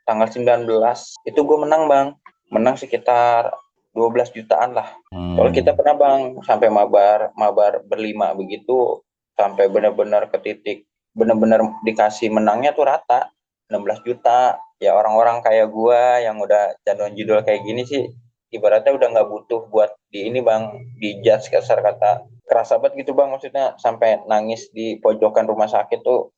tanggal 19 itu gue menang bang, menang sekitar 12 jutaan lah. Kalau kita pernah bang sampai mabar mabar berlima begitu, sampai benar-benar ke titik benar-benar dikasih menangnya tuh rata 16 juta. Ya orang-orang kayak gua yang udah canduan judul kayak gini sih ibaratnya udah nggak butuh buat di ini bang, di judge kasar kata, kerasa banget gitu bang, maksudnya sampai nangis di pojokan rumah sakit tuh.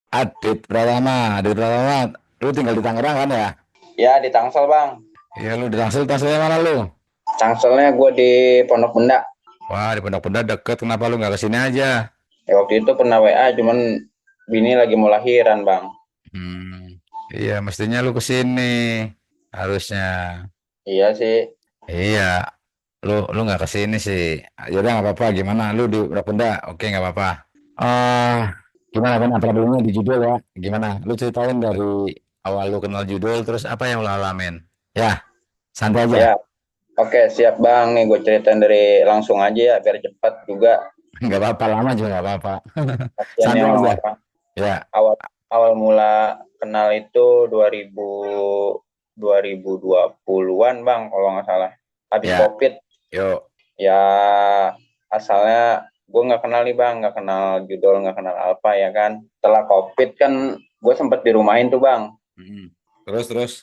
Adit Pratama, lu tinggal di Tangerang kan ya? Ya di Tangsel bang. Iya, lu di Tangsel, Tangselnya mana lu? Tangselnya gue di Pondok Benda. Wah, di Pondok Benda deket, kenapa lu nggak kesini aja? Ya waktu itu pernah WA cuman bini lagi mau lahiran bang. Hmm, iya, mestinya lu kesini, harusnya. Iya sih. Iya, lu nggak kesini sih. Yaudah nggak apa-apa, gimana? Lu di Pondok Benda, oke nggak apa-apa. Ah, gimana kan problemnya di judul ya? Gimana? Lu ceritain dari awal lu kenal judul, terus apa yang lu alamin? Ya, santai aja. Ya oke siap bang, nih gue ceritain dari langsung aja ya biar cepat juga. Nggak apa-apa, lama juga nggak apa-apa. Kasiannya Santai aja. orang-orang Ya, awal awal mula kenal itu 2020-an bang kalau nggak salah, habis ya, COVID. yuk. Ya asalnya gue nggak kenal nih bang, nggak kenal judul, nggak kenal apa ya kan. Setelah COVID kan gue sempat dirumahin tuh bang. Hmm. Terus.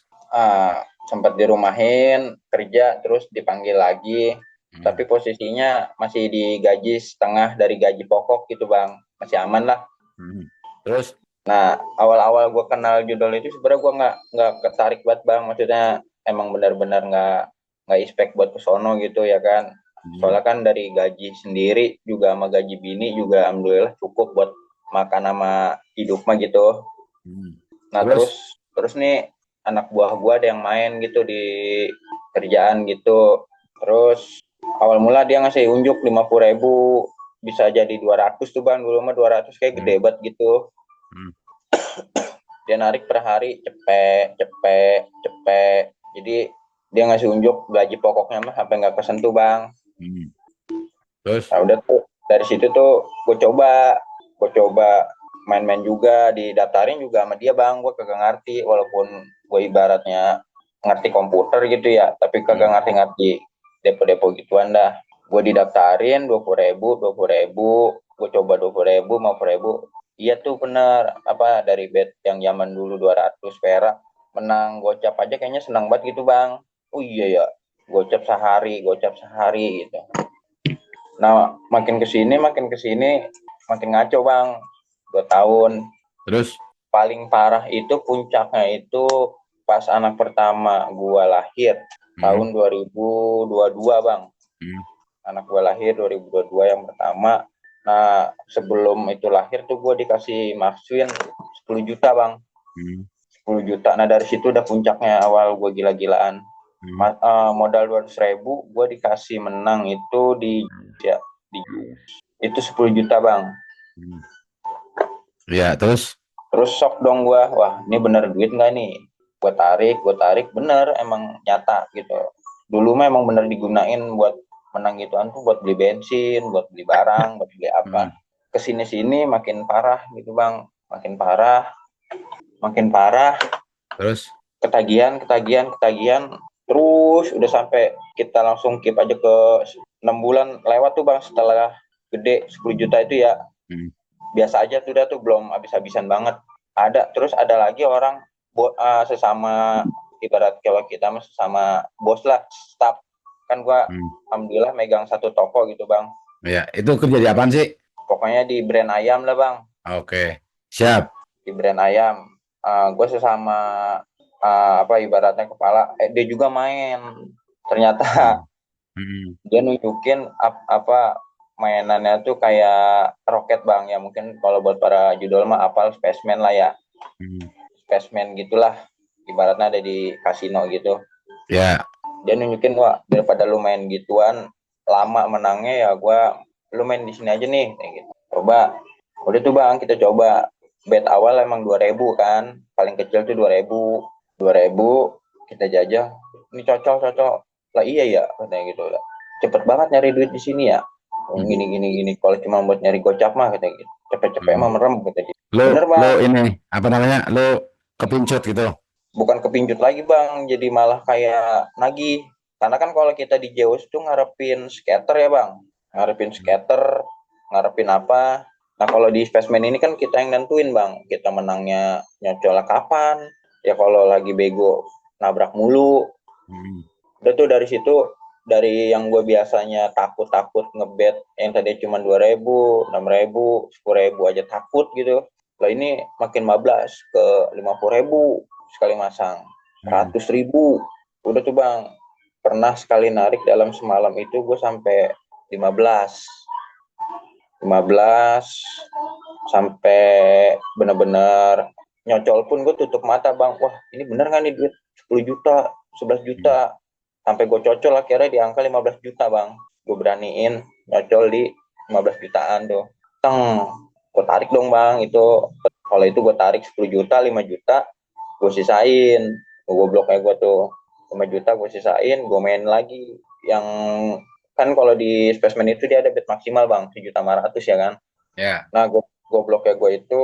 Sempat dirumahin kerja terus dipanggil lagi, Hmm. tapi posisinya masih digaji setengah dari gaji pokok gitu bang, masih aman lah. Hmm. Terus. Nah awal-awal gue kenal judul itu sebenarnya gue nggak ketarik banget bang, maksudnya emang benar-benar nggak expect buat ke sono gitu ya kan. Hmm. Soalnya kan dari gaji sendiri juga sama gaji bini juga alhamdulillah cukup buat makan sama hidup mah gitu. Hmm. Nah terus Terus. terus nih anak buah gue ada yang main gitu di kerjaan gitu. Terus awal mula dia ngasih unjuk 50.000, bisa jadi 200 tuh bang, dulu mah 200 kayak Hmm. gede banget gitu. Hmm. Dia narik per hari cepet cepet cepet, jadi dia ngasih unjuk gaji pokoknya mah sampai nggak kesentuh bang. Hmm. Terus. Nah udah tuh dari situ tuh gue coba main-main juga, didaftarin juga sama dia bang, gue kagak ngerti walaupun gue ibaratnya ngerti komputer gitu ya, tapi kagak Hmm. ngerti-ngerti depo-depo gituan dah. Gue didaftarin 20.000 gue coba 20.000 50.000. Iya tuh bener apa, dari bet yang zaman dulu 200 perak menang gocap aja kayaknya senang banget gitu bang. Oh iya ya, gocap sehari gitu. Nah, makin kesini makin ngaco bang. 2 tahun. Terus. Paling parah itu puncaknya itu pas anak pertama gua lahir Hmm. tahun 2022 bang. Hmm. Anak gua lahir 2022 yang pertama. Nah, sebelum itu lahir tuh gua dikasih maksuin 10 juta bang. Hmm. 10 juta. Nah, dari situ udah puncaknya awal gua gila-gilaan. Hmm. Modal 200.000 gua dikasih menang itu di ya, di itu 10 juta bang. Hmm. Ya, terus. Terus shock dong gua, wah ini bener duit nggak nih? Gue tarik bener, emang nyata gitu. Dulu mah emang bener digunain buat menang gituan tuh, buat beli bensin, buat beli barang, buat beli Hmm. apa. Kesini sini makin parah gitu bang, makin parah, Terus. ketagihan, terus udah sampai kita langsung keep aja ke 6 bulan lewat tuh bang, setelah gede 10 juta itu ya. Hmm. Biasa aja tuh, udah tuh belum habis-habisan banget. Terus ada lagi orang sesama, ibarat kalau kita sesama bos lah, staff kan. Gua Hmm. alhamdulillah megang satu toko gitu bang, Ya, itu kerja di apaan sih? pokoknya di brand ayam lah bang. Oke, siap. Di brand ayam, gue sesama apa ibaratnya kepala, dia juga main ternyata. Hmm. Hmm. Dia nunjukin apa mainannya tuh kayak roket bang, ya mungkin kalau buat para judul mah apal spaceman lah ya, Hmm. spaceman gitulah, ibaratnya ada di kasino gitu. Ya. Dia nunjukin, wah daripada lu main gituan lama menangnya, ya gua lu main di sini aja nih kayak gitu. Coba, udah tuh bang kita coba. Bet awal emang 2.000 kan, paling kecil tuh 2.000. 2.000 kita jajah, ini cocok cocok lah. Iya ya katanya gitu lah, cepet banget nyari duit di sini ya. gini, kalau cuma buat nyari gocap mah kata gitu, cepet-cepet Hmm. mah merem kata gitu. Lo Bener lo bang, ini apa namanya? Lo kepincut gitu. bukan kepincut lagi bang, jadi malah kayak nagih. Karena kan kalau kita di Jawa itu ngarepin skater ya bang, ngarepin skater, ngarepin apa. Nah kalau di Spaceman ini kan kita yang nentuin bang, kita menangnya nyocol kapan, ya kalau lagi bego nabrak mulu. Hmm. Udah tuh dari situ, dari yang gue biasanya takut-takut ngebet yang tadi cuma 2.000, 6.000, 10.000 aja takut gitu. Lah ini makin 15 ke 50.000 sekali masang, Hmm. 100.000. Udah tuh bang, pernah sekali narik dalam semalam itu gue sampai 15 15 sampai bener-bener nyocol pun gue tutup mata bang. Wah ini bener gak nih duit 10 juta, 11 Hmm. juta. Sampai gue cocol akhirnya di angka 15 juta bang. Gue beraniin nyocol di 15 jutaan tuh. Teng, gue tarik dong bang itu. Kalau itu gue tarik 10 juta, 5 juta, gue sisain. Gue bloknya gue tuh 5 juta gue sisain, gue main lagi. Yang kan kalau di Spaceman itu dia ada bet maksimal bang, 1.500.000 ya kan. Ya. Nah, gue bloknya gue itu,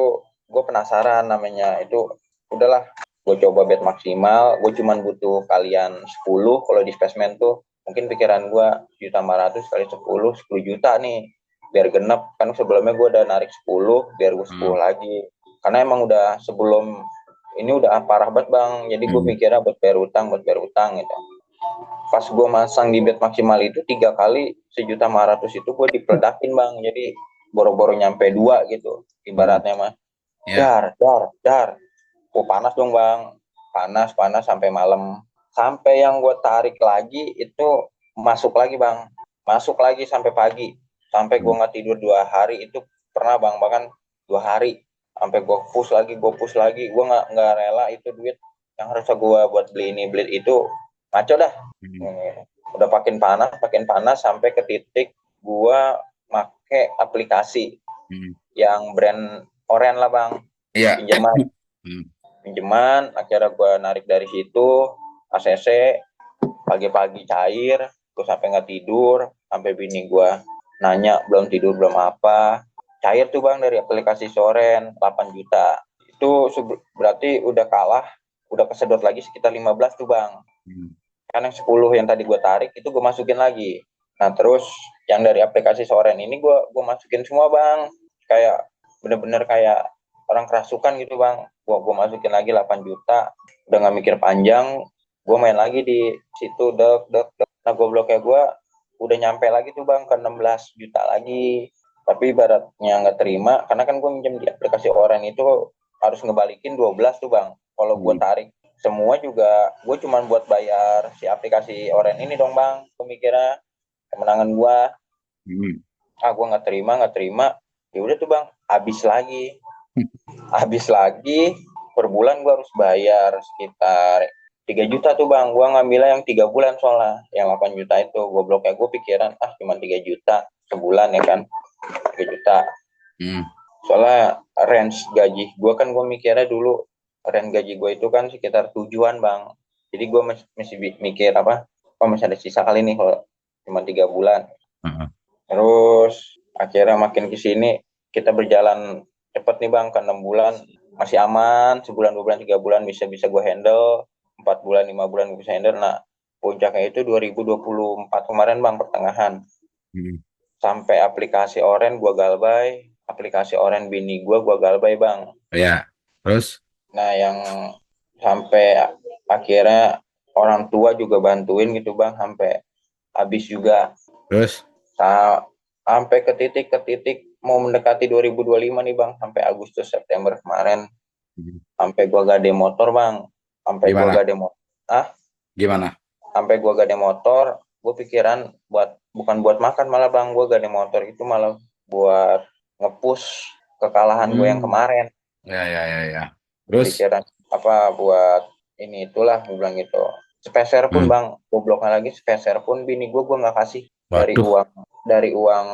gue penasaran namanya itu, udahlah, gue coba bet maksimal, gue cuman butuh kalian 10, kalau di Spaceman tuh, mungkin pikiran gue, 1.500.000 kali 10 juta nih, biar genep, kan sebelumnya gue udah narik 10, biar gue 10 Hmm. lagi, karena emang udah sebelum, ini udah parah banget bang, jadi gue Hmm. mikirnya buat bayar utang gitu. Pas gue masang di bet maksimal itu 3 kali 1.500.000 itu gue dipeledakin bang, jadi boro-boro nyampe 2 gitu Hmm. ibaratnya mah. Ya. Dar. Panas dong bang, panas sampai malam, sampai yang gue tarik lagi itu masuk lagi bang, masuk lagi sampai pagi, sampai gue Hmm. nggak tidur 2 hari itu pernah bang, bahkan 2 hari, sampai gue push lagi, gue nggak rela itu duit yang harusnya gue buat beli ini beli itu, ngaco dah. Hmm. Udah makin panas sampai ke titik gue make aplikasi Hmm. yang brand oren lah bang, Iya. pinjaman Hmm. pinjaman akhirnya gue narik dari situ ACC, pagi-pagi cair, gue sampai nggak tidur, sampai bini gue nanya belum tidur belum apa, cair tuh bang dari aplikasi Soren 8 juta itu, berarti udah kalah, udah kesedot lagi sekitar 15 tuh bang. Hmm. Kan yang 10 yang tadi gue tarik itu gue masukin lagi. Nah terus yang dari aplikasi Soren ini gue masukin semua bang, kayak bener-bener kayak orang kerasukan gitu bang. Gue masukin lagi 8 juta, udah nggak mikir panjang, gue main lagi di situ dek. Nah gobloknya gue udah nyampe lagi tuh bang ke 16 juta lagi. Tapi ibaratnya nggak terima, karena kan gue minjem di aplikasi Oren itu harus ngebalikin 12 tuh bang. Kalau gue Hmm. tarik semua juga, gue cuma buat bayar si aplikasi Oren ini dong bang, pemikirnya kemenangan gue. Hmm. Gue nggak terima, ya udah tuh bang, habis lagi per bulan gue harus bayar sekitar 3 juta tuh bang. Gue ngambilnya yang 3 bulan, soalnya yang 8 juta itu gobloknya gue pikiran cuma 3 juta sebulan ya kan, 3 juta. Hmm. Soalnya range gaji gue kan, gue mikirnya dulu range gaji gue itu kan sekitar 7-an bang. Jadi gue masih mikir apa, masih ada sisa kali nih kalau cuma 3 bulan. Hmm. Terus akhirnya makin kesini kita berjalan cepet nih bang, ke 6 bulan masih aman, sebulan 2 bulan 3 bulan bisa gue handle, 4 bulan 5 bulan bisa handle. Nah puncaknya itu 2024 kemarin bang, pertengahan, Hmm. sampai aplikasi Oren gue galbay, aplikasi Oren bini gue galbay bang. Ya. Terus? Nah yang sampai akhirnya orang tua juga bantuin gitu bang, sampai habis juga. Terus? Sampai ke titik mau mendekati 2025 nih bang, sampai Agustus September kemarin, Hmm. sampai gua gade motor bang, sampai gua Gimana? gade motor ah Gimana? sampai gua gade motor, gua pikiran bukan buat makan, malah bang gua gade motor itu malah buat ngepush kekalahan gue yang Hmm. kemarin. Ya, ya, ya, ya. Terus? Pikiran apa buat ini itulah, gue bilang gitu. Spacer pun Hmm. bang, gobloknya lagi, spacer pun bini gue nggak kasih. dari Waduh. uang dari uang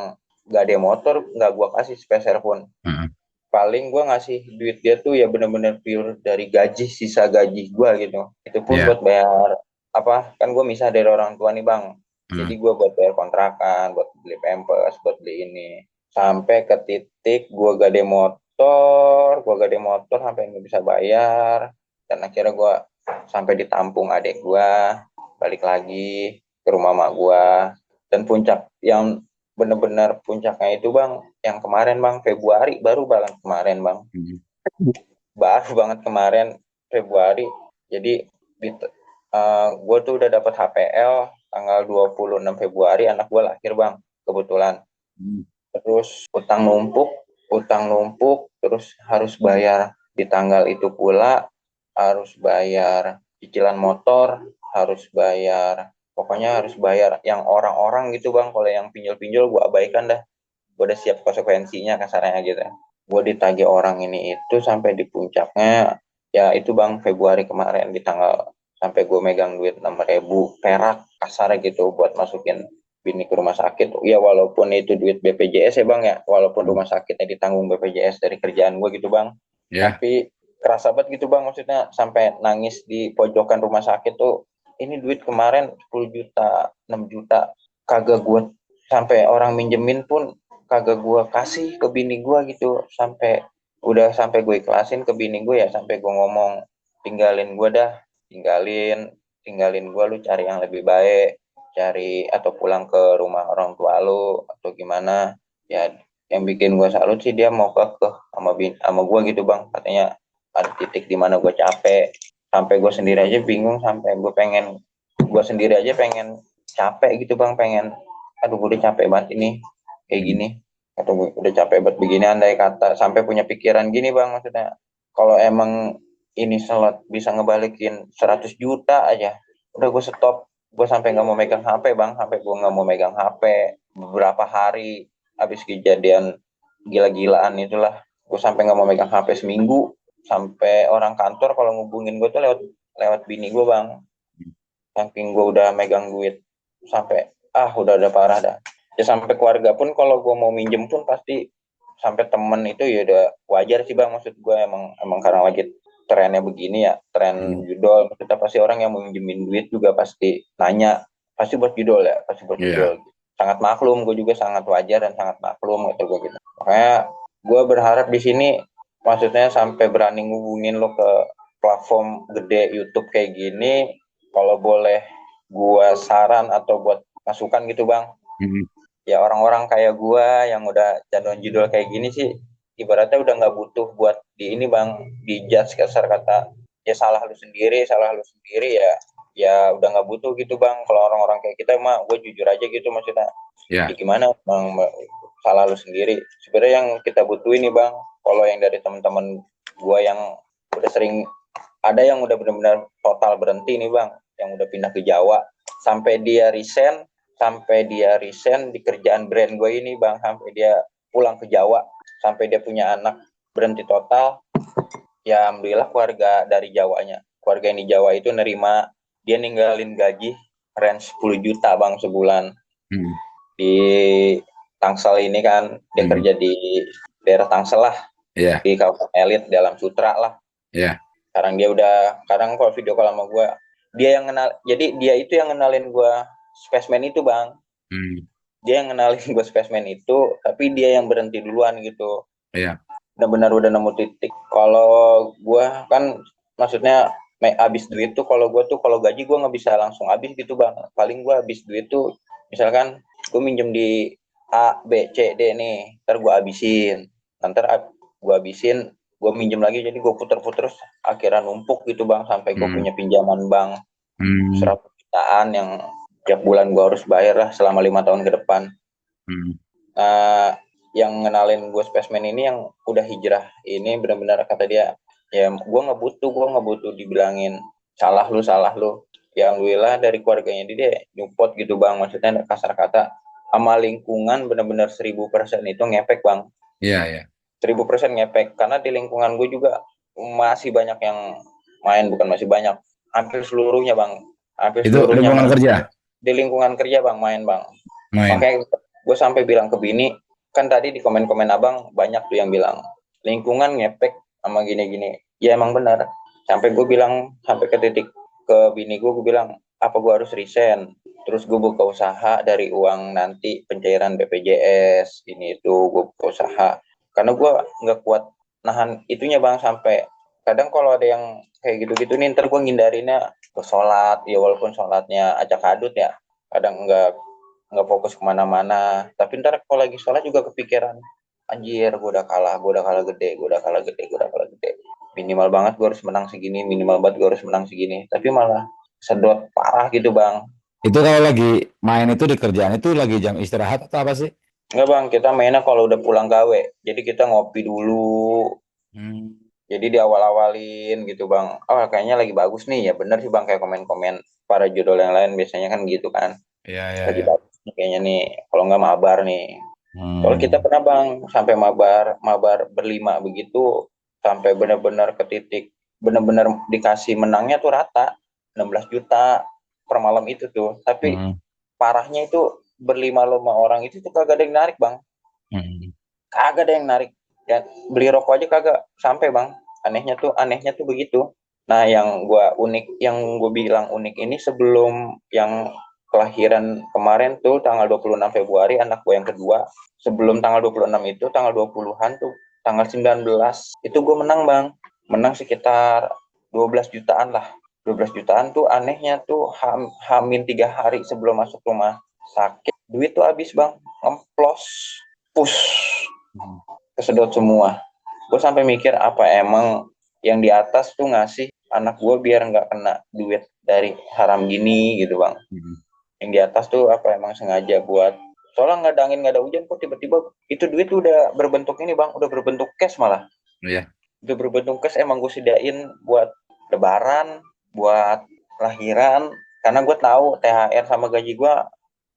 gade motor nggak gue kasih spacer pun. Hmm. Paling gue ngasih duit dia tuh ya bener-bener pure dari gaji, sisa gaji gue gitu, itu pun Ya. buat bayar apa, kan gue misah dari orang tua nih bang, Jadi gue buat bayar kontrakan, buat beli pampers, buat beli ini. Sampai ke titik gue gade motor sampai nggak bisa bayar. Dan akhirnya gue sampai ditampung adik gue, balik lagi ke rumah mak gue. Dan puncak yang bener-bener puncaknya itu bang, yang kemarin bang, Februari baru banget kemarin bang. Baru banget kemarin Februari. Jadi gue tuh udah dapat HPL tanggal 26 Februari, anak gue lahir bang, kebetulan. Terus utang numpuk, terus harus bayar di tanggal itu pula, harus bayar cicilan motor, pokoknya harus bayar yang orang-orang gitu bang. Kalau yang pinjol-pinjol gue abaikan dah, gue udah siap konsekuensinya kasarnya gitu. Gue ditagih orang ini itu sampai di puncaknya, ya itu bang, Februari kemarin di tanggal, sampai gue megang duit 6.000 perak kasarnya gitu buat masukin bini ke rumah sakit. Ya walaupun itu duit BPJS ya bang ya, walaupun rumah sakitnya ditanggung BPJS dari kerjaan gue gitu bang, tapi kerasa banget gitu bang, maksudnya sampai nangis di pojokan rumah sakit tuh. Ini duit kemarin 10 juta, 6 juta, kagak gue, sampai orang minjemin pun kagak gue kasih ke bini gue gitu. Sampai gue ikhlasin ke bini gue, ya sampai gue ngomong, tinggalin gue dah, tinggalin gue, lu cari yang lebih baik, atau pulang ke rumah orang tua lu atau gimana. Ya yang bikin gue salut sih, dia mau sama gue gitu bang. Katanya ada titik dimana gue capek, sampai gue sendiri aja bingung, sampai gue sendiri aja pengen capek gitu bang, aduh gue udah capek banget ini kayak gini, atau gue udah capek banget begini. Andai kata sampai punya pikiran gini bang, maksudnya kalau emang ini slot bisa ngebalikin 100 juta aja, udah gue stop. Gue sampai nggak mau megang HP bang, sampai gue nggak mau megang HP beberapa hari habis kejadian gila-gilaan itulah. Gue sampai nggak mau megang HP seminggu, sampai orang kantor kalau ngubungin gue tuh lewat bini gue bang, saking gue udah megang duit. Sampai udah parah dah. Ya sampai keluarga pun kalau gue mau minjem pun pasti, sampai temen itu ya udah wajar sih bang. Maksud gue emang karena lagi trennya begini ya, tren judol. Maksudnya pasti orang yang mau minjemin duit juga pasti nanya, pasti buat judol ya, pasti buat judol. Sangat maklum, gue juga sangat wajar dan sangat maklum gitu gue gitu. Makanya gue berharap di sini, maksudnya sampai berani ngubungin lo ke platform gede YouTube kayak gini, kalau boleh gue saran atau buat masukan gitu bang, ya orang-orang kayak gue yang udah canduan judul kayak gini sih, ibaratnya udah nggak butuh buat di ini bang, di judge kasar kata, ya salah lu sendiri ya, ya udah nggak butuh gitu bang. Kalau orang-orang kayak kita mah, gue jujur aja gitu, maksudnya ya gimana bang, salah lu sendiri. Sebenarnya yang kita butuhin nih bang, kalau yang dari teman-teman gue yang udah sering, ada yang udah benar-benar total berhenti nih bang, yang udah pindah ke Jawa, sampai dia resign di kerjaan brand gue ini bang, sampai dia pulang ke Jawa, sampai dia punya anak, berhenti total. Ya alhamdulillah keluarga yang di Jawa itu nerima dia ninggalin gaji range 10 juta bang sebulan. Di Tangsel ini kan, dia kerja di daerah Tangsel lah, di kawasan elit dalam Sutra lah. Kadang kalau video call sama gue, jadi dia itu yang kenalin gue Spaceman itu bang. Dia yang kenalin gue Spaceman itu, tapi dia yang berhenti duluan gitu. Benar-benar udah nemu titik. Kalau gue kan, maksudnya habis duit tuh, kalau gaji gue nggak bisa langsung habis gitu bang. Paling gue habis duit tuh, misalkan gue minjem di A, B, C, D nih, ntar gue habisin, gue minjem lagi, jadi gue puter-puter, akhirnya numpuk gitu bang, sampai gue punya pinjaman bank 100 jutaan yang tiap bulan gue harus bayar lah selama 5 tahun ke depan. Yang ngenalin gue Spaceman ini, yang udah hijrah ini, benar-benar kata dia, ya gue nggak butuh dibilangin salah lu. Ya alhamdulillah dari keluarganya dia nyupport gitu bang, maksudnya kasar kata, sama lingkungan benar-benar 1000% itu ngepek bang. 1000% ngepek, karena di lingkungan gue juga masih banyak yang main, bukan masih banyak, hampir seluruhnya bang, lingkungan kerja? Di lingkungan kerja bang, main bang. Makanya gue sampai bilang ke bini, kan tadi di komen-komen abang banyak tuh yang bilang lingkungan ngepek sama gini-gini. Ya emang benar, sampai gue bilang, sampai ke titik ke bini gue bilang, apa gue harus resign? Terus gue buka usaha dari uang nanti pencairan BPJS ini itu gue buka usaha karena gue nggak kuat nahan itunya bang. Sampai kadang kalau ada yang kayak gitu-gitu nih ntar gue ngindarinnya ke sholat ya, walaupun sholatnya acak adut ya, kadang nggak fokus kemana-mana. Tapi ntar kalau lagi sholat juga kepikiran, anjir gue udah kalah gede, gue udah kalah gede, gue udah kalah gede. Minimal banget gue harus menang segini, minimal banget gue harus menang segini. Tapi malah sedot parah gitu bang. Itu kalau lagi main itu di kerjaan itu lagi jam istirahat atau apa sih? Enggak bang, kita mainnya kalau udah pulang gawe. Jadi kita ngopi dulu. Hmm. Jadi di awal-awalin gitu bang. Oh kayaknya lagi bagus nih ya, bener sih bang, kayak komen-komen para judul yang lain biasanya kan gitu kan. Iya, iya, Lagi iya. bagus nih kayaknya nih. Kalau nggak mabar nih. Kalau kita Hmm. pernah bang sampai mabar mabar berlima begitu, sampai benar-benar ke titik benar-benar dikasih menangnya tuh rata 16 juta per malam itu tuh. Tapi Hmm. parahnya itu berlima lima orang itu tuh kagak ada yang narik bang. Hmm. Kagak ada yang narik. Ya, beli rokok aja kagak sampai bang. Anehnya tuh begitu. Nah yang gue bilang unik ini sebelum yang kelahiran kemarin tuh tanggal 26 Februari anak gue yang kedua. Sebelum tanggal 26 itu tanggal 20-an tuh tanggal 19 itu gue menang bang. Menang sekitar 12 jutaan lah. 12 jutaan tuh anehnya tuh hamin 3 hari sebelum masuk rumah sakit. Duit tuh habis bang. Ngemplos. Push. Hmm. Kesedot semua. Gue sampai mikir apa emang yang di atas tuh ngasih anak gue biar nggak kena duit dari haram gini gitu bang. Hmm. Yang di atas tuh apa emang sengaja buat, soalnya nggak ada angin nggak ada hujan kok tiba-tiba itu duit udah berbentuk ini bang, udah berbentuk cash malah. Iya. Udah berbentuk cash, emang gue sediain buat lebaran, buat lahiran, karena gue tahu THR sama gaji gue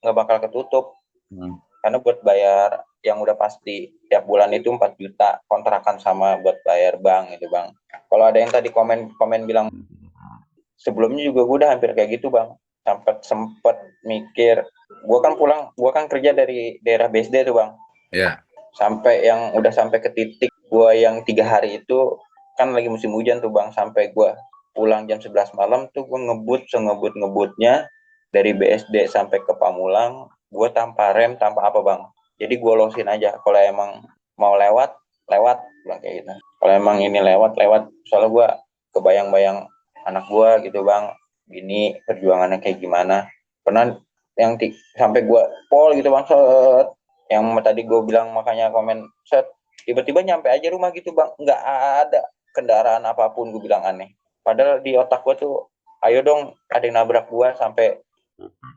nggak bakal ketutup. Hmm. Karena buat bayar yang udah pasti tiap bulan itu 4 juta kontrakan sama buat bayar bank itu bang. Kalau ada yang tadi komen bilang sebelumnya juga gue udah hampir kayak gitu bang. Sempet mikir, gue kan kerja dari daerah BSD tuh bang. Iya. Sampai yang udah sampai ke titik gue yang 3 hari itu kan lagi musim hujan tuh bang. Sampai gue pulang jam 11 malam tuh gue ngebut sengebut-ngebutnya dari BSD sampai ke Pamulang, gue tanpa rem tanpa apa bang. Jadi gue losin aja, kalau emang mau lewat lewat bilang kayak gitu. Kalau emang ini lewat lewat, soalnya gue kebayang-bayang anak gue gitu bang, gini perjuangannya kayak gimana. Pernah yang sampai gue pol gitu bang, set yang tadi gue bilang makanya komen set, tiba-tiba nyampe aja rumah gitu bang, nggak ada kendaraan apapun. Gue bilang aneh, padahal di otak gue tuh ayo dong ada yang nabrak gue sampai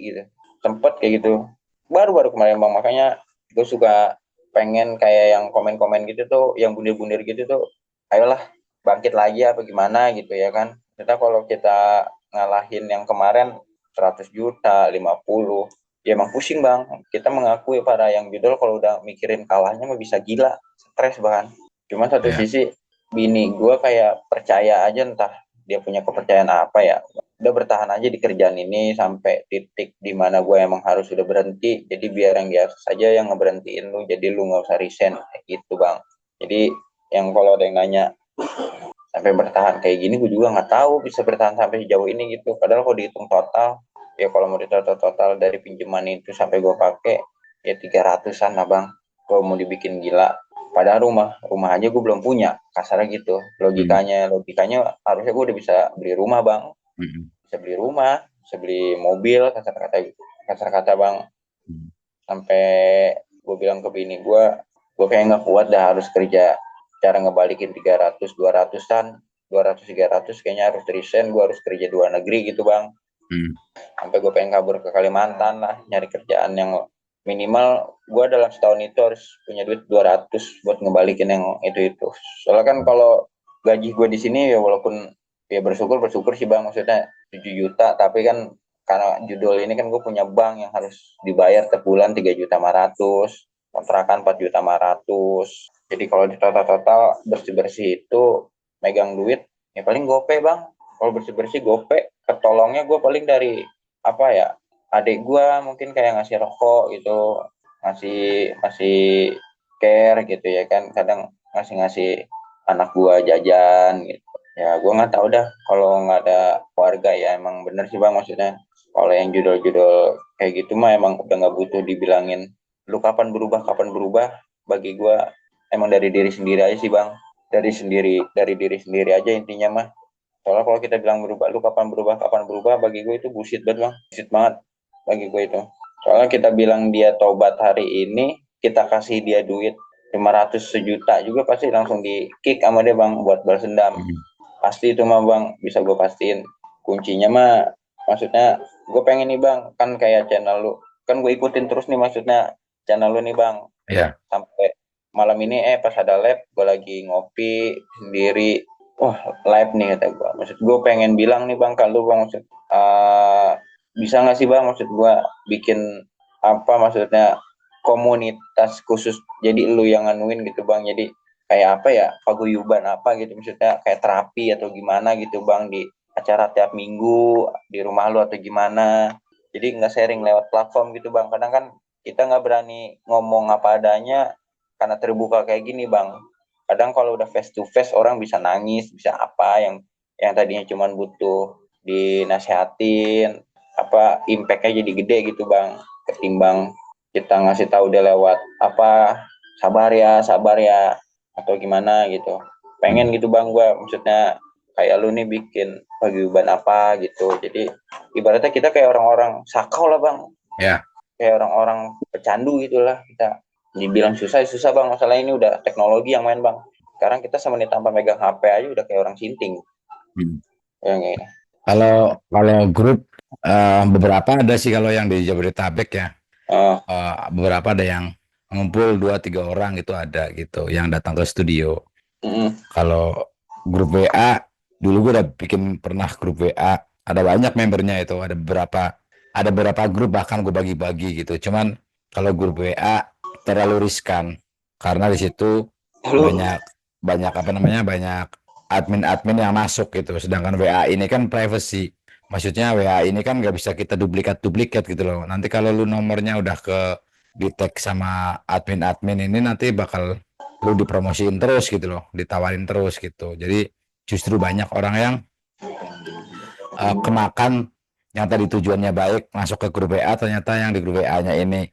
gitu. Sempet kayak gitu baru-baru kemarin bang. Makanya gue suka pengen kayak yang komen-komen gitu tuh, yang bundir-bundir gitu tuh, ayolah bangkit lagi apa gimana gitu ya kan. Kita kalau kita ngalahin yang kemarin 100 juta 50, ya emang pusing bang. Kita mengakui para yang judul kalau udah mikirin kalahnya mah bisa gila, stres bahkan. Cuman satu Iya. sisi bini gue kayak percaya aja, entah dia punya kepercayaan apa ya, udah bertahan aja di kerjaan ini sampai titik dimana gue emang harus sudah berhenti. Jadi biar yang di atas saja yang ngeberhentiin lu, jadi lu nggak usah resign kayak gitu bang. Jadi yang kalau ada yang nanya sampai bertahan kayak gini, gue juga nggak tahu bisa bertahan sampai sejauh ini gitu. Padahal kalau dihitung total, ya kalau mau ditotal total dari pinjaman itu sampai gue pakai ya 300-an lah bang. Kalau mau dibikin gila, padahal rumah aja gue belum punya, kasarnya gitu. Hmm. Logikanya harusnya gue udah bisa beli rumah bang, Hmm. bisa beli rumah, bisa beli mobil, kasar kata bang. Hmm. Sampai gue bilang ke bini gue kayak nggak kuat dah harus kerja cara ngebalikin 300 200-an, 200 300 kayaknya harus resign, gue harus kerja luar negeri gitu bang. Hmm. Sampai gue pengen kabur ke Kalimantan lah, nyari kerjaan yang minimal gue dalam setahun itu harus punya duit 200 buat ngebalikin yang itu. Soalnya kan kalau gaji gue di sini ya walaupun ya bersyukur sih bang, maksudnya 7 juta, tapi kan karena judul ini kan gue punya bank yang harus dibayar tiap bulan 3,5 juta, kontrakan 4,5 juta. Jadi kalau di total bersih-bersih itu megang duit ya paling gope bang. Kalau bersih-bersih gope, ketolongnya gue paling dari apa ya, adik gue mungkin kayak ngasih rokok gitu, ngasih ngasih care gitu ya kan, kadang ngasih anak gue jajan gitu. Ya gue nggak tahu dah kalau nggak ada keluarga, ya emang bener sih bang, maksudnya Kalau yang judul-judul kayak gitu mah emang udah nggak butuh dibilangin lu kapan berubah kapan berubah. Bagi gua emang dari diri sendiri aja sih bang, dari diri sendiri aja intinya mah. Soalnya kalau kita bilang berubah, lu kapan berubah, bagi gue itu bullshit banget bang, bullshit banget bagi gue itu. Soalnya kita bilang dia tobat hari ini, kita kasih dia duit 500 sejuta juga pasti langsung di kick sama dia bang buat balas dendam. Pasti itu mah bang, bisa gue pastiin. Kuncinya mah, maksudnya gue pengen nih bang, kan kayak channel lu, kan gue ikutin terus nih maksudnya channel lu nih bang, Ya, sampai malam ini pas ada lab gue lagi ngopi sendiri, wah live nih kata gue, maksud gue pengen bilang nih bang kalau bang maksud bisa nggak sih bang maksud gue bikin apa maksudnya komunitas khusus jadi lu yang nganuin gitu bang, jadi kayak apa ya paguyuban apa gitu maksudnya kayak terapi atau gimana gitu bang di acara tiap minggu di rumah lu atau gimana, jadi nggak sharing lewat platform gitu bang, kadang kan kita nggak berani ngomong apa adanya karena terbuka kayak gini bang. Kadang kalau udah face to face orang bisa nangis, bisa apa yang tadinya cuma butuh dinasehatin, apa impactnya jadi gede gitu bang. Ketimbang kita ngasih tahu dia lewat apa sabar ya atau gimana gitu. Pengen gitu bang gue, maksudnya kayak lu nih bikin paguyuban apa gitu. Jadi ibaratnya kita kayak orang-orang sakau lah bang, ya. kayak orang-orang pecandu gitulah kita. Dibilang susah bang, masalah ini udah teknologi yang main bang. Sekarang kita semenit tanpa megang HP aja udah kayak orang sinting. Hmm. Yang ini. Kalau kalau grup beberapa ada sih kalau yang di Jabodetabek ya. Oh, Beberapa ada yang ngumpul 2-3 orang itu ada gitu yang datang ke studio. Kalau grup WA dulu gue udah bikin pernah grup WA, ada banyak membernya itu, ada beberapa grup bahkan gue bagi-bagi gitu. Cuman kalau grup WA terlalu riskan karena di situ lu banyak banyak apa namanya banyak admin-admin yang masuk gitu. Sedangkan WA ini kan privacy. Maksudnya WA ini kan nggak bisa kita duplikat-duplikat gitu loh. Nanti kalau lu nomornya udah ke di tag sama admin-admin ini nanti bakal lu dipromosiin terus gitu loh, ditawarin terus gitu. Jadi justru banyak orang yang kemakan yang tadi tujuannya baik masuk ke grup WA, ternyata yang di grup WA-nya ini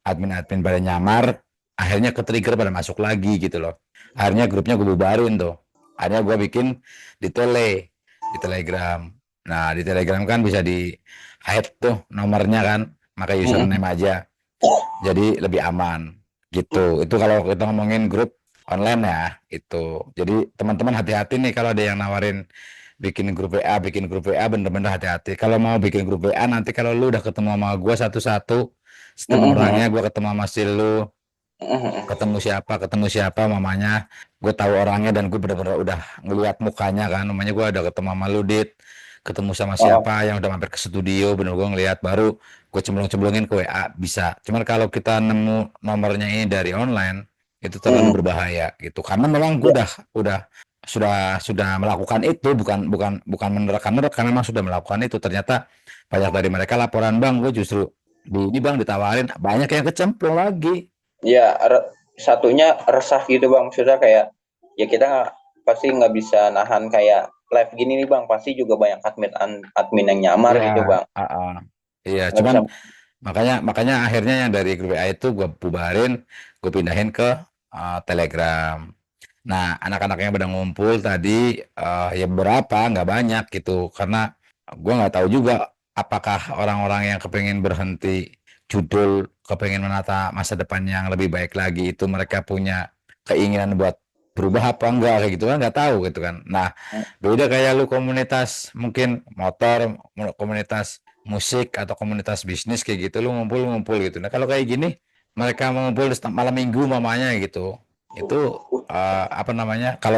admin-admin pada nyamar, akhirnya ke-trigger pada masuk lagi gitu loh. Akhirnya grupnya gue bubarin tuh. Akhirnya gue bikin di di Telegram. Nah, di Telegram kan bisa di hide tuh nomornya kan, pakai username aja. Jadi lebih aman gitu. Itu kalau kita ngomongin grup online ya itu. Jadi teman-teman hati-hati nih kalau ada yang nawarin bikin grup WA bener-bener hati-hati. Kalau mau bikin grup WA nanti kalau lu udah ketemu sama gua satu-satu, setengah orangnya gua ketemu sama si lu, ketemu siapa mamanya, gue tahu orangnya dan gue bener-bener udah ngeliat mukanya kan, namanya gue udah ketemu sama lu Dit, ketemu sama oh, siapa yang udah mampir ke studio, bener gue ngeliat baru gue cemplung-cemplungin ke WA bisa. Cuman kalau kita nemu nomornya ini dari online itu terlalu berbahaya gitu, karena memang gue ya, udah sudah melakukan itu, bukan menerka-nerka, memang sudah melakukan itu. Ternyata banyak dari mereka laporan, bang gue justru ini bang ditawarin, banyak yang kecemplung lagi. ya satunya resah gitu bang, maksudnya kayak ya kita pasti nggak bisa nahan kayak live gini nih bang, pasti juga banyak admin yang nyamar Iya, gitu bang, iya. nggak Cuman bisa. makanya makanya akhirnya yang dari grup WA itu gue bubarin, gue pindahin ke Telegram. Nah, anak-anak yang pada ngumpul tadi ya berapa, nggak banyak gitu, karena gue nggak tahu juga apakah orang-orang yang kepengen berhenti judul, kepengen menata masa depan yang lebih baik lagi itu mereka punya keinginan buat berubah apa enggak kayak gitu kan nggak tahu gitu kan. Nah, beda kayak lu komunitas mungkin motor, komunitas musik atau komunitas bisnis kayak gitu lu ngumpul-ngumpul gitu. Nah, kalau kayak gini mereka mengumpul di malam minggu mamanya gitu. Itu apa namanya? Kalau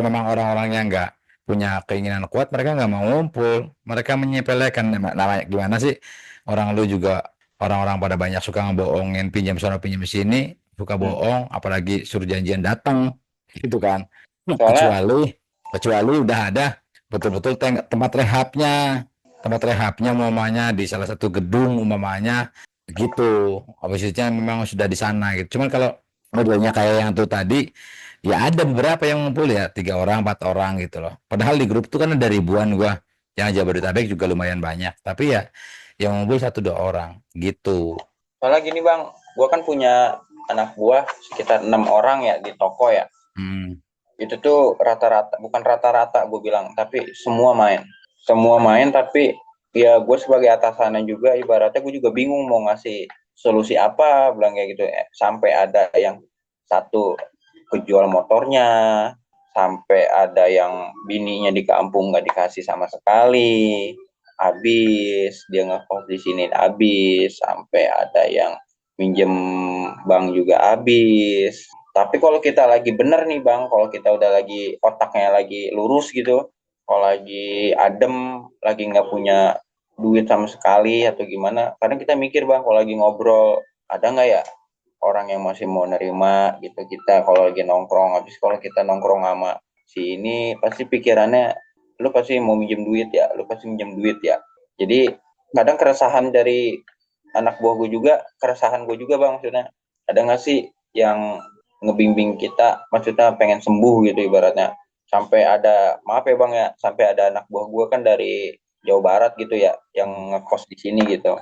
memang orang-orangnya nggak punya keinginan kuat, mereka nggak mau ngumpul. Mereka menyepelekan namanya gimana sih? Orang lu juga orang-orang pada banyak suka ngebohongin pinjam sono pinjam sini, suka bohong, apalagi suruh janjian datang gitu kan. Soalnya Kecuali kecuali udah ada betul-betul tempat rehabnya umpamanya di salah satu gedung umpamanya gitu. Habisnya memang sudah di sana gitu. Cuman kalau modelnya kayak yang tuh tadi, ya ada beberapa yang ngumpul ya 3 orang, 4 orang gitu loh. Padahal di grup tuh kan ada ribuan gua. Yang Jabodetabek juga lumayan banyak. Tapi ya yang mobil 1-2 orang gitu. Soalnya gini bang, gue kan punya anak buah sekitar 6 orang ya di toko ya. Hmm. Itu tuh rata-rata, bukan rata-rata gue bilang, tapi semua main. Tapi ya gue sebagai atasannya juga ibaratnya gue juga bingung mau ngasih solusi apa, bilang kayak gitu ya. Sampai ada yang satu kejual motornya, sampai ada yang bininya di kampung nggak dikasih sama sekali, habis dia ngekos di sini habis, sampai ada yang minjem bank juga habis. Tapi kalau kita lagi bener nih bang, kalau kita udah lagi otaknya lagi lurus gitu, kalau lagi adem, lagi nggak punya duit sama sekali atau gimana, kadang kita mikir bang, kalau lagi ngobrol, ada nggak ya orang yang masih mau nerima gitu kita kalau lagi nongkrong. Habis kalau kita nongkrong sama si ini, pasti pikirannya, lu pasti mau minjem duit ya, lu pasti minjem duit ya. Jadi kadang keresahan dari anak buah gue juga, keresahan gue juga bang, maksudnya ada nggak sih yang ngebimbing kita, maksudnya pengen sembuh gitu ibaratnya. Sampai ada, maaf ya bang ya, sampai ada anak buah gue kan dari Jawa Barat gitu ya, yang ngekos di sini gitu.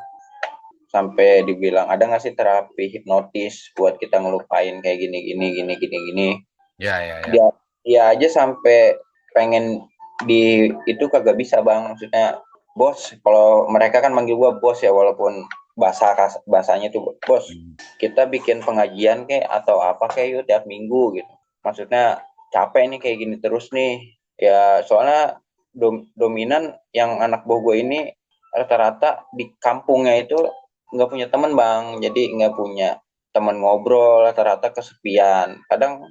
Sampai dibilang ada nggak sih terapi hipnotis buat kita ngelupain kayak gini gini gini gini gini. Ya, ya, ya. Dia aja sampai pengen di itu kagak bisa bang, maksudnya bos, kalau mereka kan manggil gua bos ya, walaupun bahasanya tuh bos, Hmm. kita bikin pengajian kayak atau apa kayak yuk tiap minggu gitu, maksudnya capek nih kayak gini terus nih ya. Soalnya dominan yang anak buah gue ini rata-rata di kampungnya itu nggak punya teman bang, jadi nggak punya teman ngobrol, rata-rata kesepian. Kadang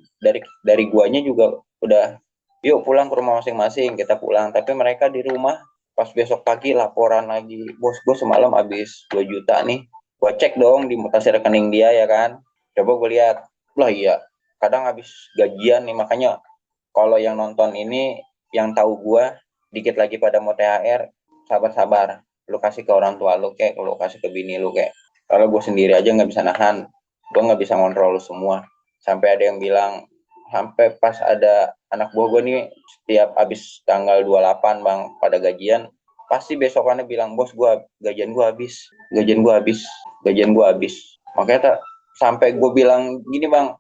dari guanya juga udah, yuk pulang ke rumah masing-masing, kita pulang, tapi mereka di rumah pas besok pagi laporan lagi, bos gue semalam habis 2 juta nih. Gue cek dong di mutasi rekening dia ya kan, coba gue lihat, lah iya, kadang habis gajian nih. Makanya kalau yang nonton ini yang tahu gue dikit lagi pada mau THR, sabar-sabar, lu kasih ke orang tua lu kayak, lu kasih ke bini lu kayak. Kalau gue sendiri aja nggak bisa nahan, gue nggak bisa ngontrol lu semua. Sampai ada yang bilang, sampai pas ada anak buah gue nih, setiap habis tanggal 28 bang pada gajian, pasti besokannya bilang, bos gue gajian gue habis, gajian gue habis, gajian gue habis. Makanya sampai gue bilang gini bang,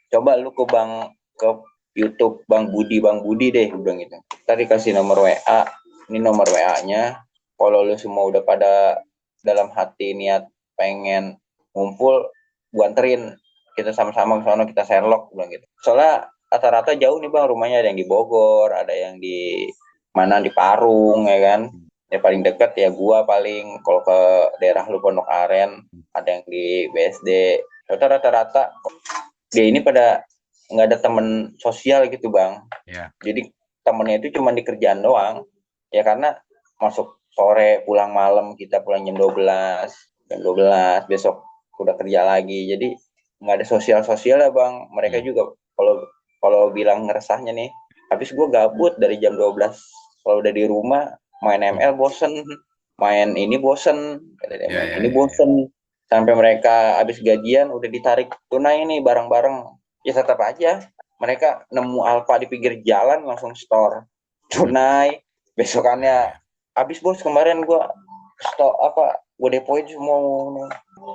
coba lu ke bang, ke YouTube Bang Budi deh, bilang gitu. Tadi kasih nomor WA, ini nomor WA-nya. Kalau lu semua udah pada dalam hati niat pengen ngumpul, gua anterin, kita sama-sama ke sana, kita Sherlock, bilang gitu. Soalnya rata-rata jauh nih bang, rumahnya ada yang di Bogor, ada yang di mana, di Parung ya kan. Ya paling deket ya gua paling, kalau ke daerah lu Pondok Aren ada yang di BSD. Rata-rata dia ini pada nggak ada temen sosial gitu bang. Ya. Jadi temennya itu cuma di kerjaan doang ya, karena masuk sore pulang malam, kita pulang jam 12 besok udah kerja lagi, jadi nggak ada sosial ya bang. Mereka juga kalau kalau bilang ngeresahnya nih, habis gue gabut dari jam 12, kalau udah di rumah main ML bosen, main ini bosen, Ya, main ya, ini ya, ya. bosen. Sampai mereka habis gajian udah ditarik tunai nih bareng-bareng, ya tetap aja mereka nemu Alfa di pinggir jalan langsung store tunai. Ya, Besokannya, ya. habis bos kemarin gue stok apa, gue depoin semua.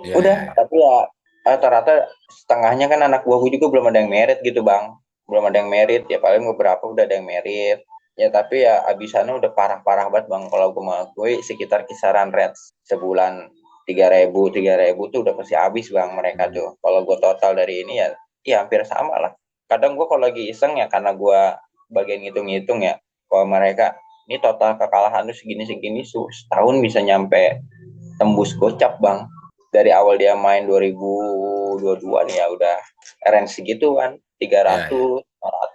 Ya, Udah, ya, ya. tapi ya rata-rata setengahnya kan anak buah gue juga belum ada yang merit gitu bang, belum ada yang merit ya, paling beberapa udah ada yang merit ya. Tapi ya abisannya udah parah-parah banget bang. Kalau gue mah gue sekitar kisaran rate sebulan 3.000 tuh udah pasti habis bang mereka tuh. Kalau gue total dari ini ya, ya hampir sama lah. Kadang gue kalau lagi iseng ya, karena gue bagian ngitung-ngitung ya, kalau mereka ini total kekalahan tuh segini-segini, setahun bisa nyampe tembus gocap bang. Dari awal dia main 2022 nih ya udah range segitu kan, Ya, ya. 300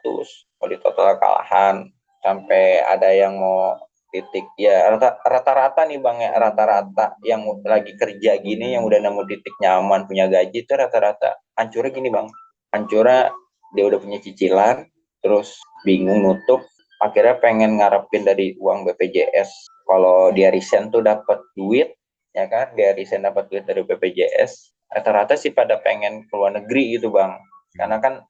400 kalau di total kekalahan. Sampai ada yang mau titik ya, rata-rata nih bang ya, rata-rata yang lagi kerja gini, yang udah nemu titik nyaman punya gaji itu rata-rata hancurnya gini bang. Hancurnya dia udah punya cicilan, terus bingung nutup, akhirnya pengen ngarepin dari uang BPJS. Kalau dia resign tuh dapat duit ya kan, dia resign dapat duit dari BPJS. Rata-rata sih pada pengen ke luar negeri gitu bang, karena kan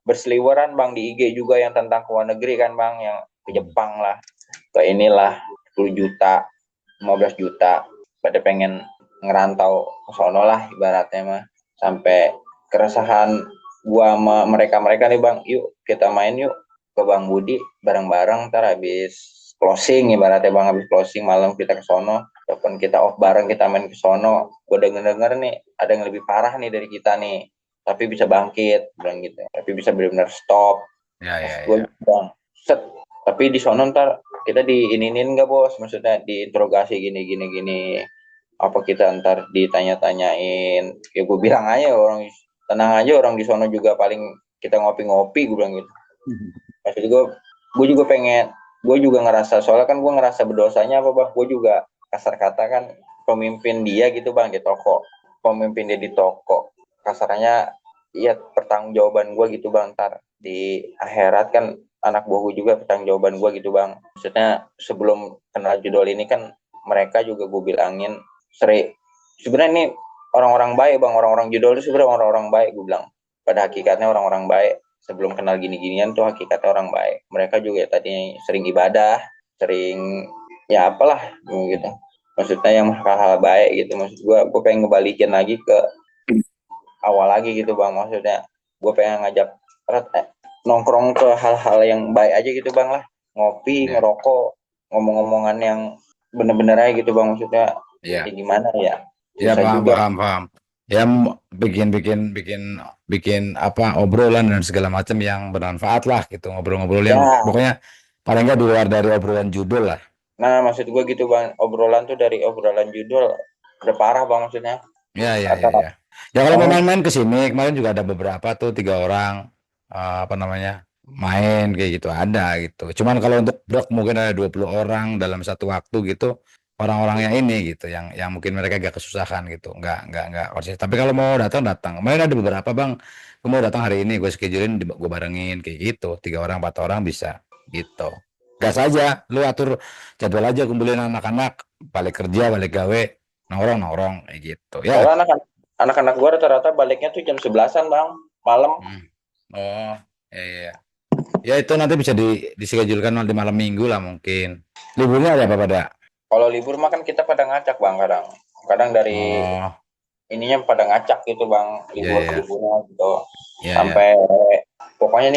berseliweran bang di IG juga yang tentang ke luar negeri kan bang, yang ke Jepang lah, ke inilah 10 juta, 15 juta pada pengen ngerantau ke sono lah ibaratnya mah. Sampai keresahan gua sama mereka-mereka nih Bang, yuk kita main yuk ke Bang Budi bareng-bareng ntar habis closing ibaratnya Bang, habis closing malam kita ke sono ataupun kita off bareng kita main ke sono. Gue denger-denger nih ada yang lebih parah nih dari kita nih tapi bisa bangkit bilang gitu, tapi bisa benar-benar stop. Ya, Maksud ya, gue ya. Bang, set, tapi di sono ntar kita diininin nggak bos, maksudnya diinterogasi gini gini gini, apa kita ntar ditanya-tanyain. Ya gue bilang aja orang tenang aja, orang di sono juga paling kita ngopi-ngopi gue bilang gitu. Maksud gue juga pengen, gue juga ngerasa, soalnya kan gue ngerasa berdosanya apa Bang, gue juga kasar kata kan pemimpin dia gitu Bang di toko, pemimpin dia di toko, kasarnya iya pertanggungjawaban gue gitu Bang, ntar di akhirat kan anak buah gue juga pertanggungjawaban gue gitu Bang. Maksudnya sebelum kenal judul ini kan mereka juga gue bilangin sebenarnya ini orang-orang baik Bang, orang-orang judul itu sebenarnya orang-orang baik gue bilang, pada hakikatnya orang-orang baik. Sebelum kenal gini-ginian tuh hakikatnya orang baik. Mereka juga tadinya sering ibadah, sering ya apalah gitu. Maksudnya yang hal-hal baik gitu. Maksud gue pengen ngebalikin lagi ke awal lagi gitu Bang. Maksudnya gue pengen ngajak nongkrong ke hal-hal yang baik aja gitu Bang lah. Ngopi, Ya, ngerokok, ngomong-ngomongan yang bener-bener aja gitu Bang. Maksudnya ya ya, gimana ya. ya, Susah paham, juga. paham, paham. Ya, bikin, bikin, bikin, bikin apa obrolan dan segala macam yang bermanfaat lah gitu, ngobrol-ngobrol yang Ya, pokoknya paling nggak di luar dari obrolan judul lah. nah maksud gue gitu Bang. Obrolan tuh dari obrolan judul udah parah Bang maksudnya. Ya, ya, ya, Antara ya. Ya kalau mau soalnya main-main ke sini kemarin juga ada beberapa tuh 3 orang, apa namanya, main kayak gitu ada gitu. Cuman kalau untuk blok mungkin ada 20 orang dalam satu waktu gitu. Orang-orangnya ini gitu yang mungkin mereka agak kesusahan gitu. Enggak konsisten. Tapi kalau mau datang datang. Kemarin ada beberapa bang, gue mau datang hari ini gue schedulein gue barengin kayak gitu. 3 orang 4 orang bisa gitu. Gas aja, lu atur jadwal aja kumpulin anak-anak balik kerja balik gawe nongkrong nongkrong kayak gitu ya. soalnya anak-anak gue rata-rata baliknya tuh jam 11-an Bang malam. Hmm. Oh, ya, ya, ya. Ya itu nanti bisa dischedulekan nanti malam minggu lah mungkin. Liburnya ada apa pada? Kalau libur mah kan kita pada ngacak Bang, kadang kadang dari Oh, ininya pada ngacak gitu Bang, ya, ya, liburnya gitu ya, ya. sampai pokoknya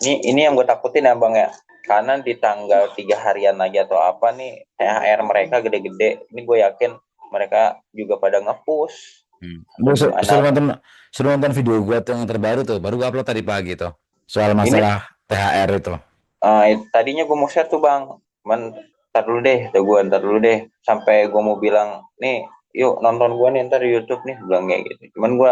ini yang gue takutin ya Bang ya, karena di tanggal 3 harian lagi atau apa nih THR mereka gede-gede, ini gue yakin mereka juga pada ngepush atau Lu gimana. suruh nonton video gua tuh yang terbaru tuh, baru gua upload tadi pagi tuh. Soal Ini masalah THR itu. tadinya gue mau share tuh Bang, ntar dulu deh sampai gue mau bilang nih yuk nonton gue nih ntar di YouTube nih, bilang kayak gitu. Cuman gue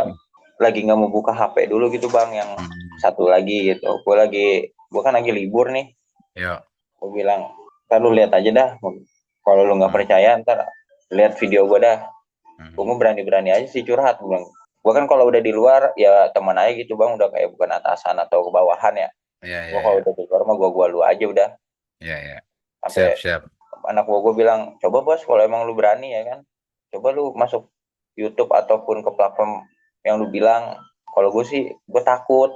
lagi nggak mau buka HP dulu gitu Bang, yang Hmm. satu lagi gitu. Gue kan lagi libur nih. Ya. Gue bilang ntar lu lihat aja dah. Kalau lu nggak Hmm. percaya ntar lihat video gue dah. Gue Hmm. mau berani-berani aja sih curhat. Gue bilang, gue kan kalau udah di luar ya teman aja gitu Bang, udah kayak bukan atasan atau kebawahan ya. Ya, Gue ya, kalau ya. udah di luar mah gue lu aja udah. Ya, ya. Siap, Sampai siap. anak gue bilang coba bos kalau emang lu berani ya kan, coba lu masuk YouTube ataupun ke platform yang lu bilang. Kalau gue takut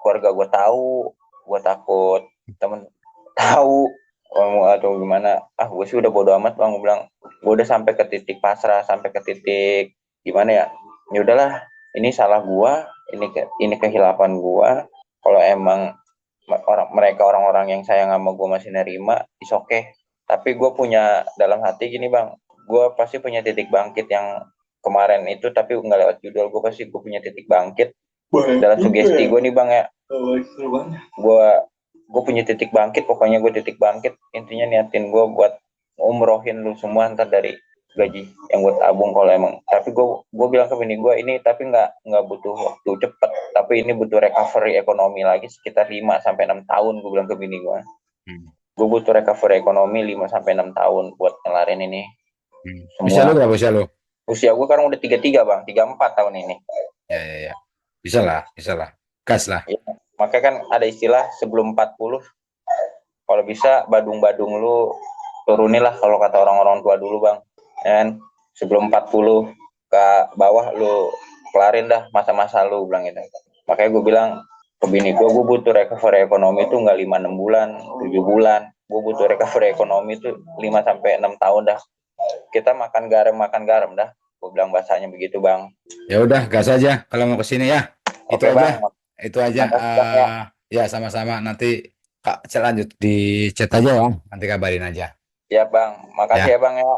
keluarga gue tahu, gue takut temen tahu atau gimana. Gue sih udah bodo amat Bang, gue bilang gue udah sampai ke titik pasrah, sampai ke titik gimana ya, ya udahlah, ini salah gue, ini kehilapan gue. Kalau emang orang-orang yang sayang sama gue masih nerima, is okay. Tapi gue punya dalam hati gini Bang, gue pasti punya titik bangkit yang kemarin itu, tapi nggak lewat judul. Gue punya titik bangkit dalam sugesti gue nih Bang ya. Gue punya titik bangkit, pokoknya gue titik bangkit intinya niatin gue buat umrohin lu semua ntar dari gaji yang gue tabung kalau emang. Tapi gue bilang ke bini gue ini, tapi nggak butuh waktu cepet, tapi ini butuh recovery ekonomi lagi sekitar 5 sampai 6 tahun. Gue bilang ke bini gue, Hmm. gue butuh recovery ekonomi 5 sampai 6 tahun buat ngelarin ini Usia lu semua. berapa usia lu? Usia gue sekarang udah 33 Bang, 34 tahun ini. Ya, ya, ya. Bisa lah, bisa lah. Gas lah. Ya, makanya kan ada istilah sebelum 40, kalau bisa badung-badung lu turunilah, kalau kata orang-orang tua dulu Bang. Dan sebelum 40 ke bawah lu kelarin dah masa-masa lu, bilang gitu. Makanya gue bilang ke bini gue butuh recovery ekonomi tuh nggak 5-6 bulan, 7 bulan. Gue butuh recovery ekonomi tuh 5 sampai 6 tahun dah. kita makan garam dah. Gue bilang bahasanya begitu bang. Ya udah, gas aja kalau mau ke sini ya. Itu Oke aja. bang, Itu aja. makasih bang ya. Ya sama-sama. Nanti Kak lanjut di chat aja ya. Nanti kabarin aja. Ya bang, makasih Ya. ya bang ya.